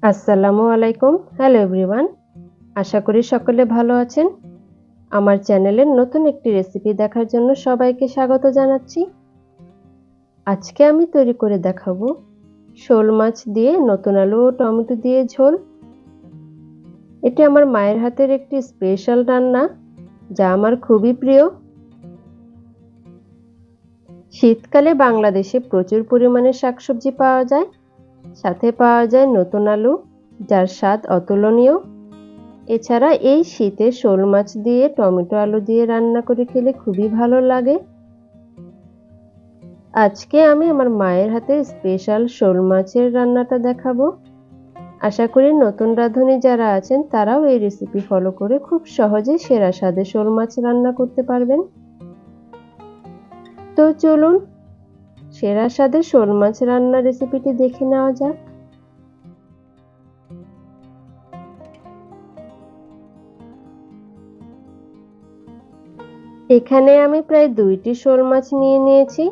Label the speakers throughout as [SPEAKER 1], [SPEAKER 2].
[SPEAKER 1] আসসালামু আলাইকুম। Hello everyone. আশা করি সকলে ভালো আছেন। আমার চ্যানেলের নতুন একটি রেসিপি দেখার জন্য সবাইকে স্বাগত জানাচ্ছি। আজকে আমি তৈরি করে দেখাবো শোল মাছ দিয়ে নতুন আলু ও টমেটো দিয়ে ঝোল। এটি আমার মায়ের হাতের একটি স্পেশাল রান্না, যা আমার খুবই প্রিয়। শীতকালে বাংলাদেশে প্রচুর পরিমাণে শাকসবজি পাওয়া যায়, সাথে পাওয়া যায় নতুন আলু, যার স্বাদ অতুলনীয়। এছাড়া এই শীতে শোল মাছ দিয়ে টমেটো আলু দিয়ে রান্না করে খেলে খুবই ভালো লাগে। আজকে আমি আমার মায়ের হাতে স্পেশাল শোল মাছের রান্নাটা দেখাবো। আশা করি নতুন রাঁধুনি যারা আছেন তারাও এই রেসিপি ফলো করে খুব সহজে সেরা স্বাদে শোল মাছ রান্না করতে পারবেন। তো চলুন সেরা স্বাদে শোল মাছ রান্নার রেসিপিটি দেখে নেওয়া যাক। এখানে আমি প্রায় 2টি শোল মাছ নিয়ে নিয়েছি।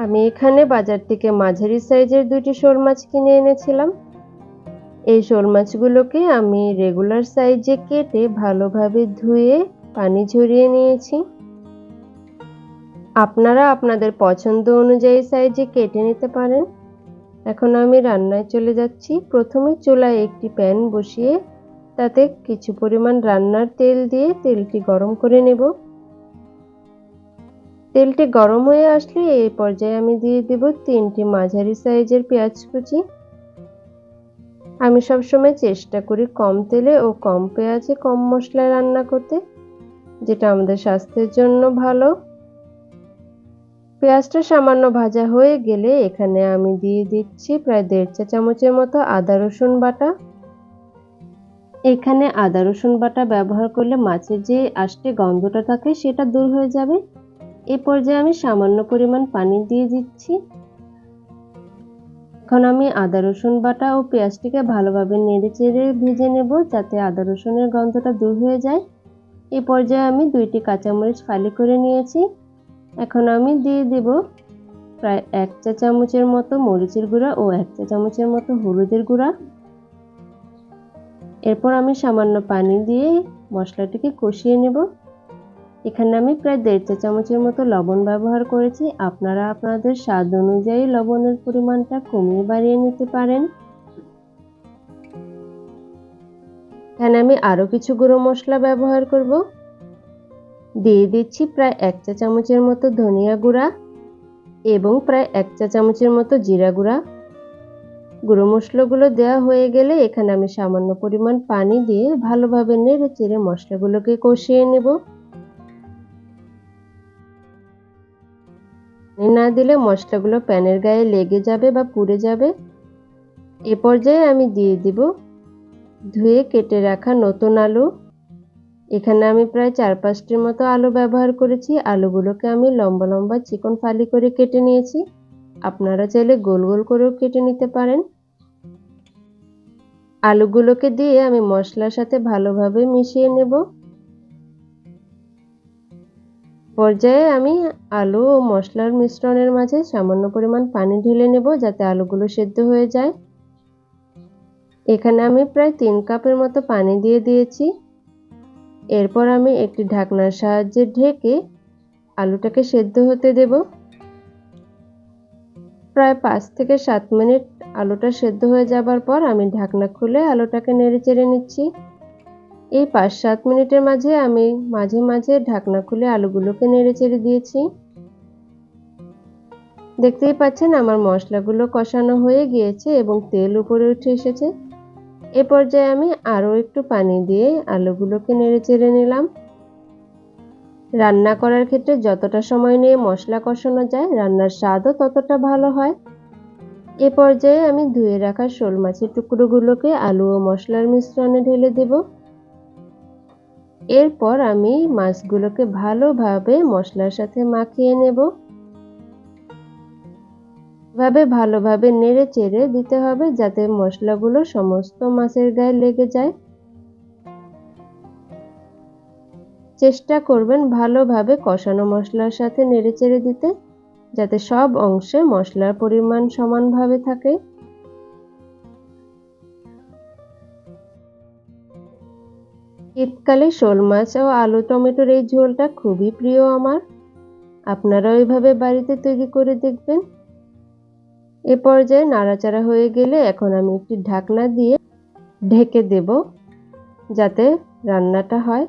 [SPEAKER 1] আমি এখানে বাজার থেকে মাঝারি সাইজের 2টি শোল মাছ কিনে এনেছিলাম। এই শোল মাছগুলোকে আমি রেগুলার সাইজে কেটে ভালোভাবে ধুয়ে পানি ঝরিয়ে নিয়েছি। আপনারা আপনাদের পছন্দ অনুযায়ী সাইজে কেটে নিতে পারেন। এখন আমি রান্নায় চলে যাচ্ছি। প্রথমে চুলায় একটি প্যান বসিয়ে তাতে কিছু পরিমাণ রান্নার তেল দিয়ে তেলটি গরম করে নেব। তেলটি গরম হয়ে আসলে এই পর্যায়ে আমি দিয়ে দেব 3টি মাঝারি সাইজের পেঁয়াজ কুচি। আমি সবসময় চেষ্টা করি কম তেলে ও কম পেঁয়াজে কম মশলায় রান্না করতে, যেটা আমাদের স্বাস্থ্যের জন্য ভালো। পেঁয়াজটা সামান্য ভাজা হয়ে গেলে এখানে আমি দিয়ে দিচ্ছি প্রায় 1.5 চা চামচের মতো আদা রসুন বাটা। এখানে আদা রসুন বাটা ব্যবহার করলে মাছের যে আষ্টে গন্ধটা থাকে সেটা দূর হয়ে যাবে। এই পর্যায়ে আমি সামান্য পরিমাণ পানি দিয়ে দিচ্ছি। এখন আমি আদা রসুন বাটা ও পেঁয়াজটিকে ভালোভাবে নেড়েচেড়ে ভেজে নেব, যাতে আদা রসুনের গন্ধটা দূর হয়ে যায়। এই পর্যায়ে আমি 2টি কাঁচামরিচ ফালি করে নিয়েছি। এখন আমি দিয়ে দেব প্রায় 1 চা চামচের মতো মরিচের গুঁড়া ও 1 চা চামচের মতো হলুদের গুঁড়া। এরপর আমি সামান্য পানি দিয়ে মশলাটিকে কষিয়ে নেব। এখানে আমি প্রায় 1.5 চা চামচের মতো লবণ ব্যবহার করেছি। আপনারা আপনাদের স্বাদ অনুযায়ী লবণের পরিমাণটা কমিয়ে বাড়িয়ে নিতে পারেন। এখানে আমি আরো কিছু গুঁড়ো মশলা ব্যবহার করব। দিয়ে দিচ্ছি প্রায় 1 চা চামচের মতো ধনিয়া গুঁড়া এবং প্রায় 1 চা চামচের মতো জিরা গুঁড়া। গুঁড়ো মশলাগুলো দেওয়া হয়ে গেলে এখানে আমি সামান্য পরিমাণ পানি দিয়ে ভালোভাবে নেড়ে চেড়ে মশলাগুলোকে কষিয়ে নেব। না দিলে মশলাগুলো প্যানের গায়ে লেগে যাবে বা পুড়ে যাবে। এ পর্যায়ে আমি দিয়ে দিব ধুয়ে কেটে রাখা নতুন আলু। এখানে আমি প্রায় 4-5টির মতো আলু ব্যবহার করেছি। আলুগুলোকে আমি লম্বা লম্বা চিকন ফালি করে কেটে নিয়েছি। আপনারা চাইলে গোল গোল করেও কেটে নিতে পারেন। আলুগুলোকে দিয়ে আমি মশলার সাথে ভালোভাবে মিশিয়ে নেব। পর্যায়ে আমি আলু ও মশলার মিশ্রণের মাঝে সামান্য পরিমাণ পানি ঢেলে নেব, যাতে আলুগুলো সেদ্ধ হয়ে যায়। এখানে আমি প্রায় 3 কাপের মতো পানি দিয়ে দিয়েছি। এরপর আমি একটি ঢাকনার সাহায্যে ঢেকে আলুটাকে সেদ্ধ হতে দেব। প্রায় 5 থেকে 7 মিনিট আলুটা সেদ্ধ হয়ে যাবার পর আমি ঢাকনা খুলে আলুটাকে নেড়েচেড়ে নিচ্ছি। এই 5-7 মিনিটের মাঝে আমি মাঝে মাঝে ঢাকনা খুলে আলুগুলোকে নেড়েচেড়ে দিয়েছি। দেখতেই পাচ্ছেন আমার মশলাগুলো কষানো হয়ে গিয়েছে এবং তেল উপরে উঠে এসেছে। এ পর্যায়ে আমি আরো একটু পানি দিয়ে আলুগুলোকে নেড়েচেড়ে নিলাম। রান্না করার ক্ষেত্রে যতটা সময় নিয়ে মশলা কষানো যায়, রান্নার স্বাদও ততটা ভালো হয়। এ পর্যায়ে আমি ধুয়ে রাখা শোল মাছের টুকরোগুলোকে আলু ও মশলার মিশ্রণে ঢেলে দেব। এরপর আমি মাছগুলোকে ভালোভাবে মশলার সাথে মাখিয়ে নেব। এভাবে ভালোভাবে নেড়ে চেড়ে দিতে হবে, যাতে মশলাগুলো সমস্ত মাছের গায়ে লেগে যায়। চেষ্টা করবেন ভালোভাবে কষানো মশলার সাথে নেড়ে চেড়ে দিতে, যাতে সব অংশে মশলার পরিমাণ সমানভাবে থাকে। শীতকালে শোল মাছ ও আলু টমেটোর এই ঝোলটা খুবই প্রিয় আমার। আপনারাও এইভাবে বাড়িতে তৈরি করে দেখবেন। এ পর্যায়ে নাড়াচাড়া হয়ে গেলে এখন আমি একটি ঢাকনা দিয়ে ঢেকে দেব, যাতে রান্নাটা হয়।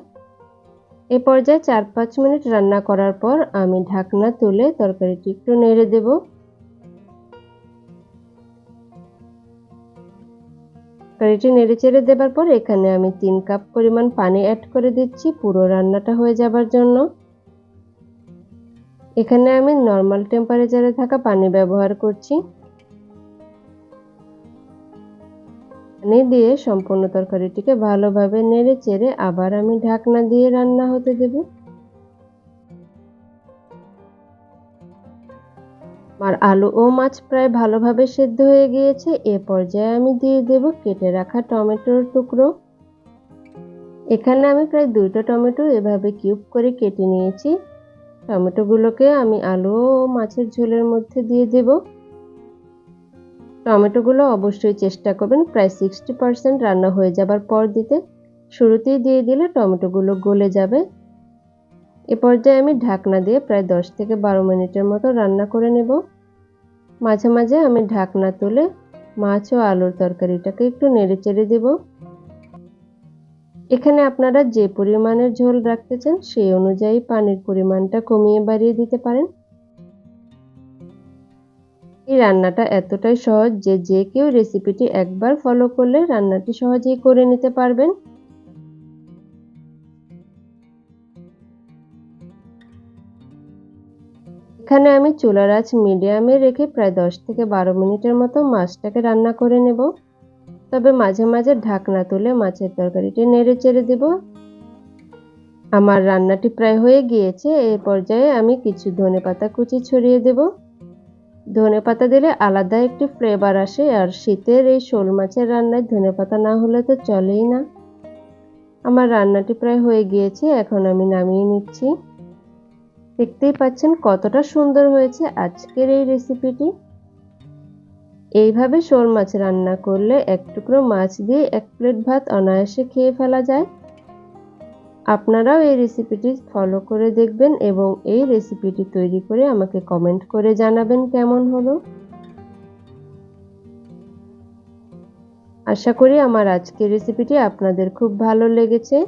[SPEAKER 1] এ পর্যায়ে 4-5 মিনিট রান্না করার পর আমি ঢাকনা তুলে তরকারিটি একটু নেড়ে দেব। তরকারিটি নেড়েচেড়ে দেবার পর এখানে আমি 3 কাপ পরিমাণ পানি অ্যাড করে দিচ্ছি পুরো রান্নাটা হয়ে যাবার জন্য। এখানে আমি নরমাল টেম্পারেচারে থাকা পানি ব্যবহার করছি। পানি দিয়ে সম্পূর্ণ তরকারিটিকে ভালোভাবে নেড়েচেড়ে আবার আমি ঢাকনা দিয়ে রান্না হতে দেব। আমার আলু ও মাছ প্রায় ভালোভাবে সেদ্ধ হয়ে গিয়েছে। এ পর্যায়ে আমি দিয়ে দেব কেটে রাখা টমেটোর টুকরো। এখানে আমি প্রায় 2টা টমেটো এভাবে কিউব করে কেটে নিয়েছি। টমেটোগুলোকে আমি আলু ও মাছের ঝোলের মধ্যে দিয়ে দেব। টমেটোগুলো অবশ্যই চেষ্টা করবেন প্রায় 60% রান্না হয়ে যাবার পর দিতে। শুরুতেই দিয়ে দিলে টমেটোগুলো গলে যাবে। এ পর্যায়ে আমি ঢাকনা দিয়ে প্রায় 10 থেকে 12 মিনিটের মতো রান্না করে নেব। মাঝে মাঝে আমি ঢাকনা তুলে মাছ ও আলুর তরকারিটাকে একটু নেড়েচেড়ে দেব। এখানে আপনারা যে পরিমাণের ঝোল রাখতে চান সেই অনুযায়ী পানির পরিমাণটা কমিয়ে বাড়িয়ে দিতে পারেন। এই রান্নাটা এতটাই সহজ যে যে কেউ রেসিপিটি একবার ফলো করলে রান্নাটি সহজেই করে নিতে পারবেন। এখানে আমি চুলার আঁচ মিডিয়ামে রেখে প্রায় 10 থেকে 12 মিনিটের মতো মাছটাকে রান্না করে নেব। তবে মাঝে মাঝে ঢাকনা তুলে মাছের তরকারিটি নেড়েচেড়ে দেব। আমার রান্নাটি প্রায় হয়ে গিয়েছে। এই পর্যায়ে আমি কিছু ধনেপাতা কুচি ছড়িয়ে দেব। ধনেপাতা দিলে আলাদা একটি ফ্লেভার আসে, আর শীতের এই শোল মাছের রান্নায় ধনেপাতা না হলে তো চলেই না। আমার রান্নাটি প্রায় হয়ে গিয়েছে, এখন আমি নামিয়ে নিচ্ছি। দেখতেই পাচ্ছেন কতটা সুন্দর হয়েছে আজকের এই রেসিপিটি। এইভাবে শোল মাছ রান্না করলে এক টুকরো মাছ দিয়ে 1 প্লেট ভাত অনায়াসে খেয়ে ফেলা যায়। আপনারাও এই রেসিপিটি ফলো করে দেখবেন এবং এই রেসিপিটি তৈরি করে আমাকে কমেন্ট করে জানাবেন কেমন হলো। আশা করি আমার আজকের রেসিপিটি আপনাদের খুব ভালো লেগেছে।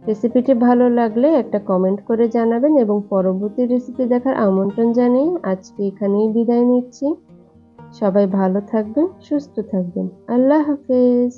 [SPEAKER 1] রেসিপিটি ভালো লাগলে একটা কমেন্ট করে জানাবেন এবং পরবর্তী রেসিপি দেখার আমন্ত্রণ জানিয়ে আজকে এখানেই বিদায় নিচ্ছি। সবাই ভালো থাকবেন, সুস্থ থাকবেন। আল্লাহ হাফেজ।